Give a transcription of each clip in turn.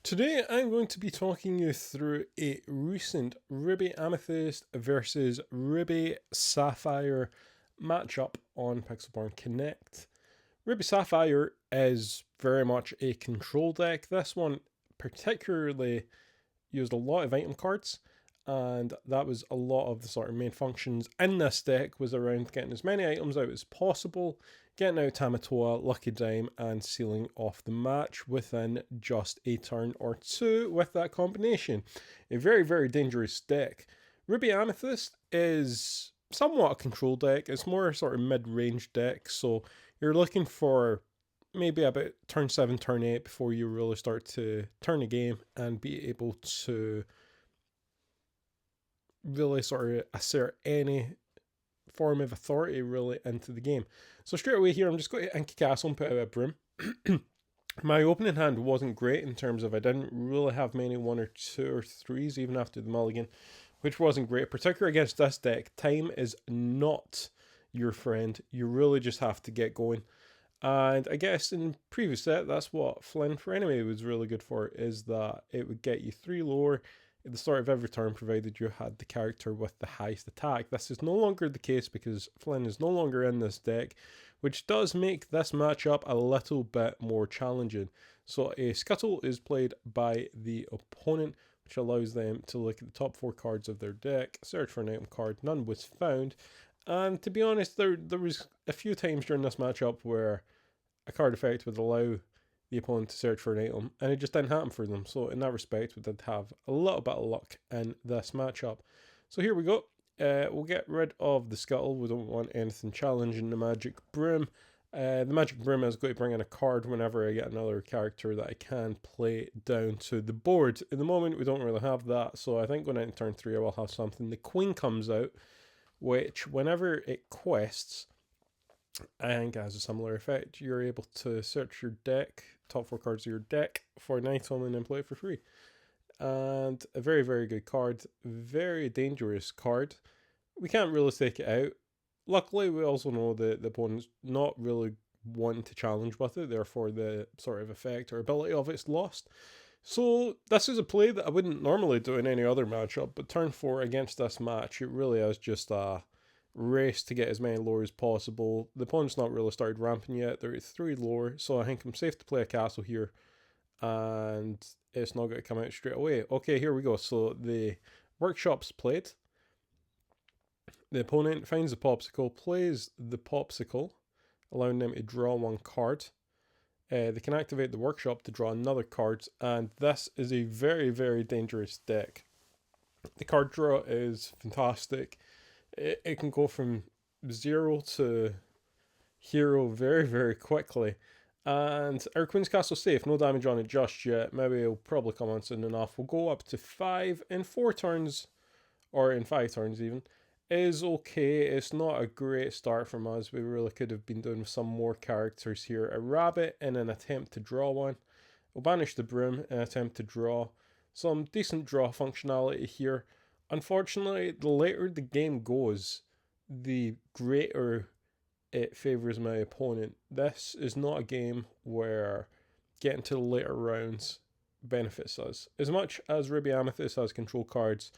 Today I'm going to be talking you through a recent Ruby Amethyst versus Ruby Sapphire matchup on Pixelborn Connect. Ruby Sapphire is very much a control deck. This one particularly used a lot of item cards, and that was a lot of the sort of main functions in this deck was around getting as many items out as possible, getting out Tamatoa, Lucky Dime, and sealing off the match within just a turn or two with that combination. A very, very dangerous deck. Ruby Amethyst is somewhat a control deck. It's more sort of mid-range deck, so you're looking for maybe about turn 7, turn 8 before you really start to turn a game and be able to really sort of assert any form of authority really into the game. So straight away here, I'm just going to Inky Castle and put out a Broom. My opening hand wasn't great in terms of I didn't really have many 1 or 2 or 3s even after the mulligan, which wasn't great, particularly against this deck. Time is not your friend. You really just have to get going. And I guess in previous set, that's what Flynn for Enemy was really good for, is that it would get you 3 lower at the start of every turn, provided you had the character with the highest attack. This is no longer the case because Flynn is no longer in this deck, which does make this matchup a little bit more challenging. So a Scuttle is played by the opponent, which allows them to look at the top 4 cards of their deck, search for an item card, none was found. And to be honest, there was a few times during this matchup where a card effect would allow the opponent to search for an item, and it just didn't happen for them. So in that respect, we did have a little bit of luck in this matchup. So here we go. We'll get rid of the Scuttle. We don't want anything challenging the Magic Broom. The Magic Broom is going to bring in a card whenever I get another character that I can play down to the board. In the moment, we don't really have that, so I think going into turn 3, I will have something. The Queen comes out, which whenever it quests, I think it has a similar effect. You're able to search your deck, top 4 cards of your deck, for an item and then play it for free. And a very, very good card. Very dangerous card. We can't really take it out. Luckily, we also know that the opponent's not really wanting to challenge with it, therefore the sort of effect or ability of it's lost. So this is a play that I wouldn't normally do in any other matchup, but turn 4 against this match, it really is just a race to get as many lore as possible. The opponent's not really started ramping yet. They're at 3 lore, so I think I'm safe to play a castle here, and it's not going to come out straight away. Okay, here we go. So the workshop's played. The opponent finds the popsicle, plays the popsicle, allowing them to draw 1 card. They can activate the workshop to draw another card, and this is a very, very dangerous deck. The card draw is fantastic. It can go from 0 to hero very, very quickly. And our Queen's Castle safe, no damage on it just yet. Maybe it'll probably come on soon enough. We'll go up to 5 in 4 turns, or in 5 turns even. Is okay. It's not a great start from us. We really could have been doing some more characters here. A rabbit in an attempt to draw 1. We'll banish the broom in an attempt to draw. Some decent draw functionality here. Unfortunately, the later the game goes, the greater it favours my opponent. This is not a game where getting to the later rounds benefits us. As much as Ruby Amethyst has control cards,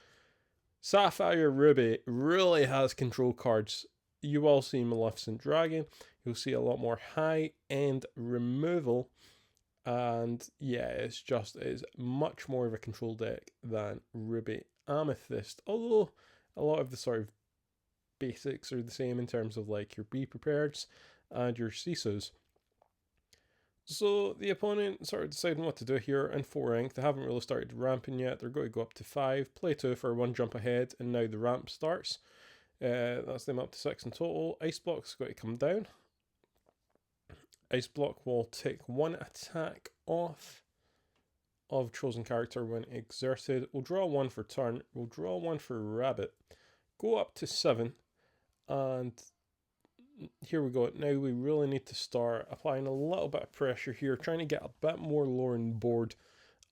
Sapphire Ruby really has control cards. You will see Maleficent Dragon. You'll see a lot more high-end removal. And yeah, it's much more of a control deck than Ruby Amethyst, although a lot of the sort of basics are the same in terms of like your Be Prepareds and your CISOs. So the opponent sort of deciding what to do here in 4 rank. They haven't really started ramping yet. They're going to go up to 5, play 2 for 1 jump ahead, and now the ramp starts. That's them up to 6 in total. Ice Block's going to come down. Ice Block will take 1 attack off of chosen character when exerted. We'll draw 1 for turn. We'll draw 1 for rabbit. Go up to 7. And here we go. Now we really need to start applying a little bit of pressure here. Trying to get a bit more lore on board.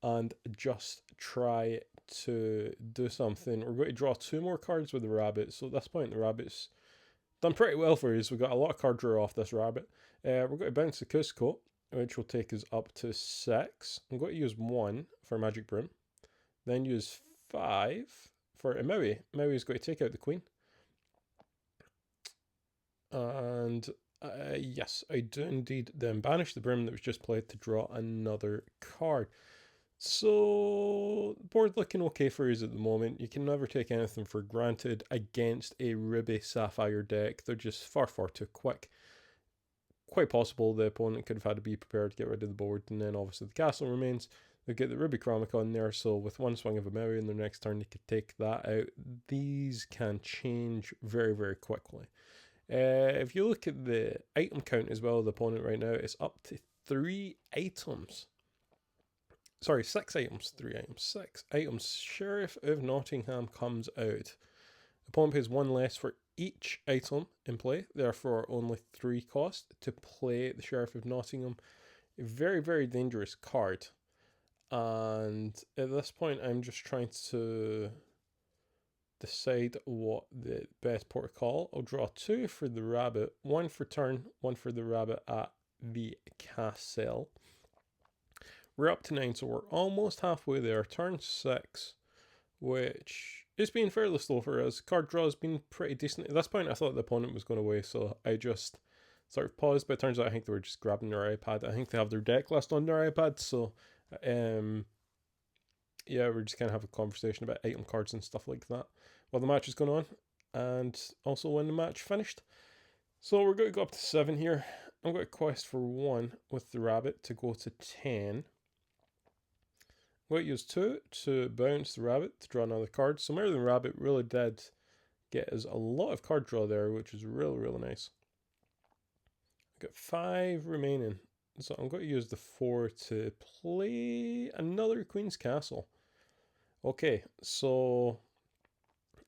And just try to do something. We're going to draw 2 more cards with the rabbit. So at this point the rabbit's done pretty well for us. We got a lot of card draw off this rabbit. We're going to bounce the Cusco. which will take us up to 6. I'm going to use 1 for Magic Broom, then use 5 for a Maui. Maui is going to take out the Queen. And yes, I do indeed then banish the Broom that was just played to draw another card. So, board looking okay for us at the moment. You can never take anything for granted against a Ruby Sapphire deck. They're just far, far too quick. Quite possible the opponent could have had to be prepared to get rid of the board, and then obviously the castle remains. They get the Ruby Chromicon there, so with one swing of a Maui in their next turn, they could take that out. These can change very, very quickly. If you look at the item count as well of the opponent right now, it's up to 3 items. Sorry, 6 items. 3 items. 6 items. Sheriff of Nottingham comes out. The opponent pays 1 less for each item in play, therefore only 3 cost to play the Sheriff of Nottingham. A very, very dangerous card. And at this point, I'm just trying to decide what the best protocol. I'll draw 2 for the rabbit, 1 for turn, 1 for the rabbit at the castle. We're up to 9, so we're almost halfway there. Turn 6, which is being fairly slow for us. Card draw has been pretty decent. At this point, I thought the opponent was going away, so I just sort of paused, but it turns out I think they were just grabbing their iPad. I think they have their deck list on their iPad, so yeah, we're just kind of having a conversation about item cards and stuff like that while the match is going on, and also when the match finished. So we're going to go up to 7 here. I'm going to quest for 1 with the rabbit to go to 10. I'm going to use 2 to bounce the rabbit to draw another card. So Merlin Rabbit really did get us a lot of card draw there, which is really, really nice. I've got 5 remaining. So I'm going to use the 4 to play another Queen's Castle. Okay, so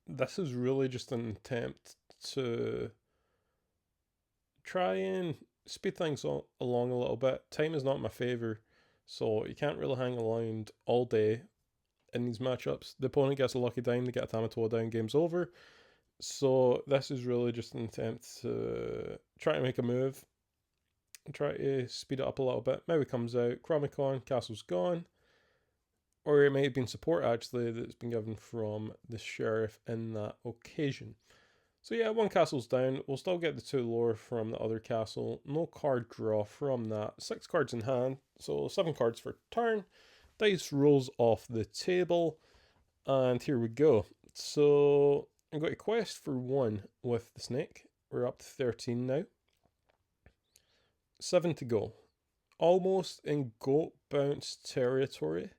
this is really just an attempt to try and speed things along a little bit. Time is not in my favour, so you can't really hang around all day in these matchups. The opponent gets a lucky dime, they get a Tamatoa down, game's over. So this is really just an attempt to try to make a move, try to speed it up a little bit. Maybe comes out, Chromicon, castle's gone. Or it may have been support actually that's been given from the sheriff in that occasion. So yeah, 1 castle's down. We'll still get the 2 lore from the other castle. No card draw from that. 6 cards in hand, so 7 cards for turn. Dice rolls off the table, and here we go. So I've got a quest for 1 with the snake. We're up to 13 now. 7 to go. Almost in goat bounce territory.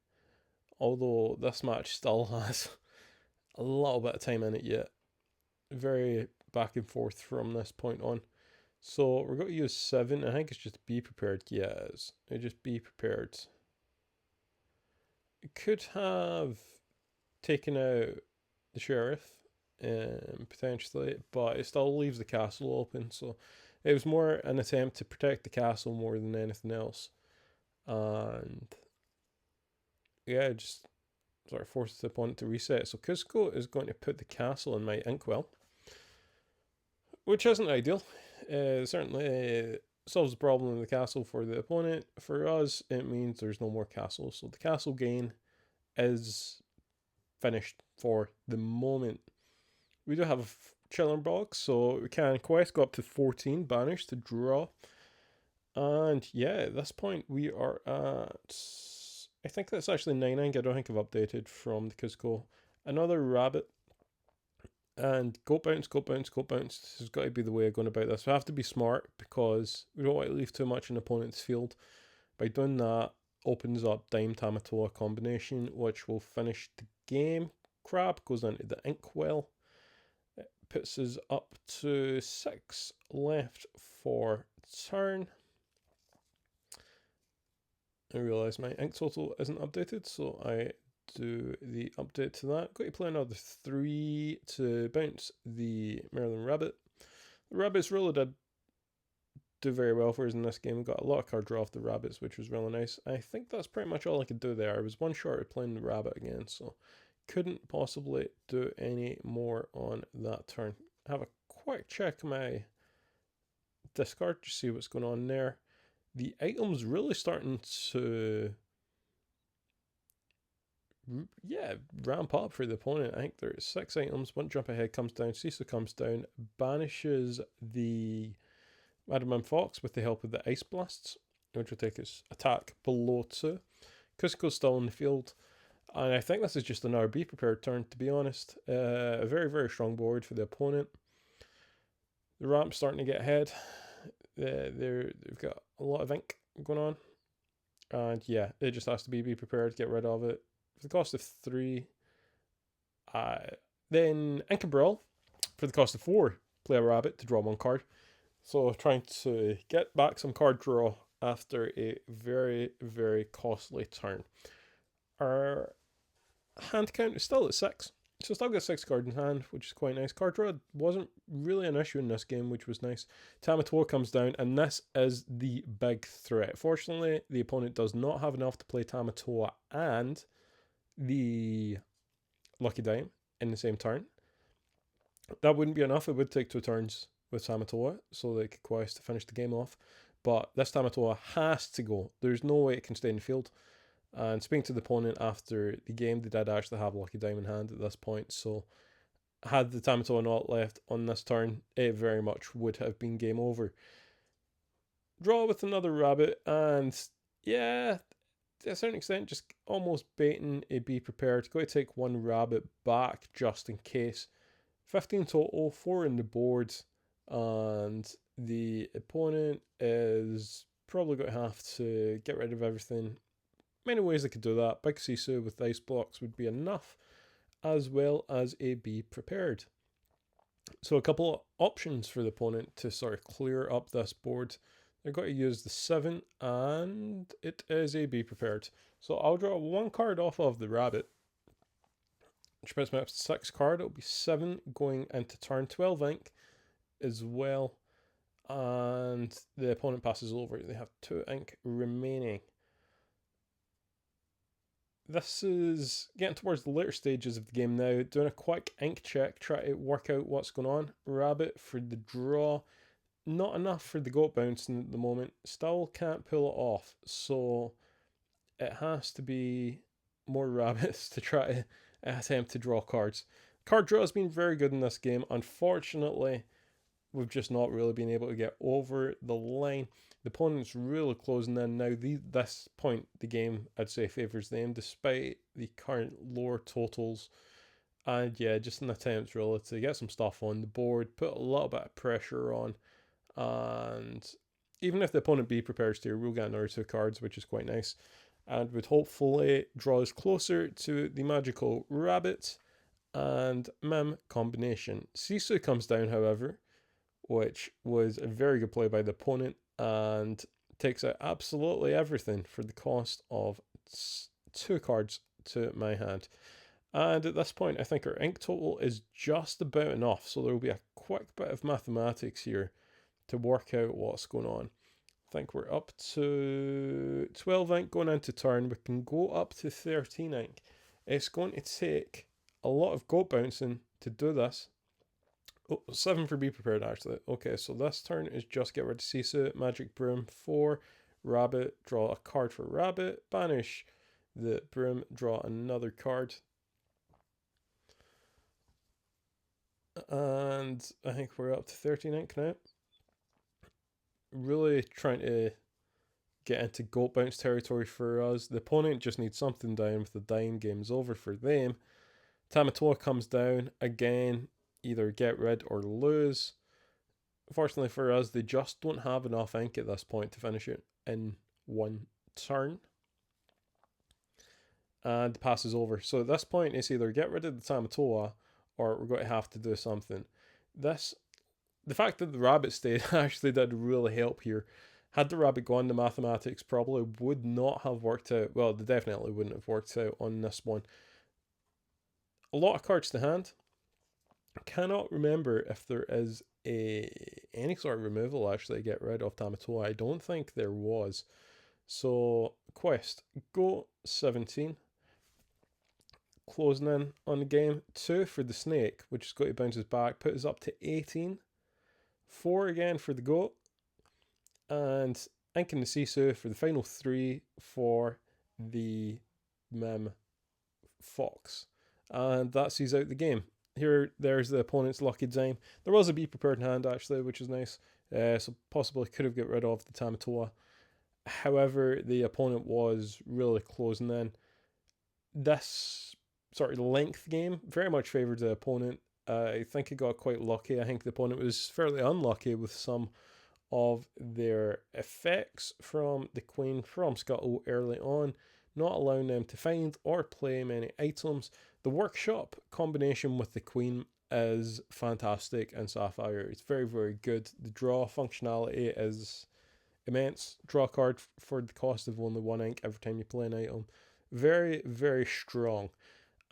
Although this match still has a little bit of time in it yet. Very back and forth from this point on. So we're going to use 7. I think it's just be prepared. Yeah, it is. Just be prepared. It could have taken out the sheriff, potentially, but it still leaves the castle open. So it was more an attempt to protect the castle more than anything else. And yeah, just sort of forced the opponent to reset. So Cusco is going to put the castle in my inkwell, which isn't ideal. Certainly solves the problem in the castle for the opponent. For us, it means there's no more castles. So the castle gain is finished for the moment. We do have a chilling box, so we can quest go up to 14, banish to draw. And yeah, at this point we are at, I think that's actually 9. I don't think I've updated from the Cusco. Another rabbit. And goat bounce, goat bounce, goat bounce. This has got to be the way of going about this. We have to be smart because we don't want to leave too much in the opponent's field. By doing that, opens up Dime Tamatoa combination, which will finish the game. Crab goes into the inkwell. It puts us up to 6 left for turn. I realise my ink total isn't updated, so I do the update to that. Got to play another 3 to bounce the Merlin Rabbit. The rabbits really did do very well for us in this game. We got a lot of card draw off the rabbits, which was really nice. I think that's pretty much all I could do there. I was 1 short of playing the rabbit again, so couldn't possibly do any more on that turn. Have a quick check my discard to see what's going on there. the items really starting to, yeah, ramp up for the opponent. I think there's 6 items. One jump ahead comes down, Cecil comes down, banishes the Madman Fox with the help of the Ice Blasts, which will take his attack below 2. Cusco's still in the field, and I think this is just another Be Prepared turn, to be honest. A very, very strong board for the opponent. The ramp's starting to get ahead. They've got a lot of ink going on, and yeah, it just has to be Prepared, get rid of it. For the cost of 3, then Ink and Brawl for the cost of 4, play a rabbit to draw 1 card. So trying to get back some card draw after a very, very costly turn. Our hand count is still at 6. So still got 6 cards in hand, which is quite nice. Card draw wasn't really an issue in this game, which was nice. Tamatoa comes down, and this is the big threat. Fortunately, the opponent does not have enough to play Tamatoa and the Lucky Dime in the same turn. That wouldn't be enough. It would take 2 turns with Tamatoa, so they could quest to finish the game off. But this Tamatoa has to go. There's no way it can stay in the field. And speaking to the opponent after the game, they did actually have Lucky Dime in hand at this point. So had the Tamatoa not left on this turn, it very much would have been game over. Draw with another rabbit, and yeah, to a certain extent, just almost baiting a Be Prepared. Going to take 1 rabbit back just in case. 15 total, 4 in the board, and the opponent is probably going to have to get rid of everything. Many ways they could do that. Big Sisu with ice blocks would be enough, as well as a Be Prepared. So a couple of options for the opponent to sort of clear up this board. They're going to use the 7, and it is a Be Prepared. So I'll draw 1 card off of the rabbit, which puts me up to 6 card. It'll be 7 going into turn, 12 ink as well. And the opponent passes over. They have 2 ink remaining. This is getting towards the later stages of the game now. Doing a quick ink check, try to work out what's going on. Rabbit for the draw. Not enough for the goat bouncing at the moment. Still can't pull it off. So it has to be more rabbits to try to attempt to draw cards. Card draw has been very good in this game. Unfortunately, we've just not really been able to get over the line. The opponent's really closing in now. This point, the game, I'd say, favours them, despite the current lower totals. And yeah, just an attempt really to get some stuff on the board, put a little bit of pressure on. And even if the opponent Be Prepared here, we'll get another 2 cards, which is quite nice. And would hopefully draw us closer to the magical rabbit and Mim combination. Sisu comes down, however, which was a very good play by the opponent, and takes out absolutely everything for the cost of 2 cards to my hand. And at this point, I think our ink total is just about enough, so there will be a quick bit of mathematics here to work out what's going on. I think we're up to 12 ink going into turn. We can go up to 13 ink. It's going to take a lot of goat bouncing to do this. Oh, 7 for Be Prepared, actually. Okay, so this turn is just get rid of Sisu, Magic Broom, 4, Rabbit, draw a card for Rabbit, banish the Broom, draw another card. And I think we're up to 13 ink now. Really trying to get into goat bounce territory for us. The opponent just needs something down with the dying game's over for them. Tamatoa comes down again. Either get rid or lose. Fortunately for us, they just don't have enough ink at this point to finish it in 1 turn. And passes over. So at this point, it's either get rid of the Tamatoa or we're going to have to do something. The fact that the rabbit stayed actually did really help here. Had the rabbit gone, the mathematics probably would not have worked out. Well, they definitely wouldn't have worked out on this one. A lot of cards to hand. I cannot remember if there is any sort of removal actually to get rid of Tamatoa. I don't think there was. So, quest, go 17. Closing in on the game. 2 for the snake, which is going to bounce us back, put us up to 18. 4 again for the goat. And ink in the Sisu for the final 3 for the Mem Fox. And that sees out the game. Here, there's the opponent's lucky design. There was a Be Prepared hand, actually, which is nice. So possibly could have got rid of the Tamatoa. However, the opponent was really closing in. This sort of length game very much favoured the opponent. I think it got quite lucky. I think the opponent was fairly unlucky with some of their effects from the Queen from Scuttle early on, not allowing them to find or play many items. The Workshop combination with the Queen is fantastic in Sapphire. It's very, very good. The draw functionality is immense. Draw a card for the cost of only 1 ink every time you play an item. Very, very strong.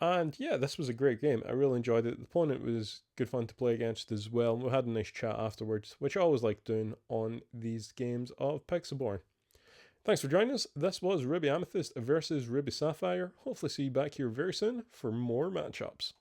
And yeah, this was a great game. I really enjoyed it. The opponent was good fun to play against as well. We had a nice chat afterwards, which I always like doing on these games of Pixelborn. Thanks for joining us. This was Ruby Amethyst versus Ruby Sapphire. Hopefully see you back here very soon for more matchups.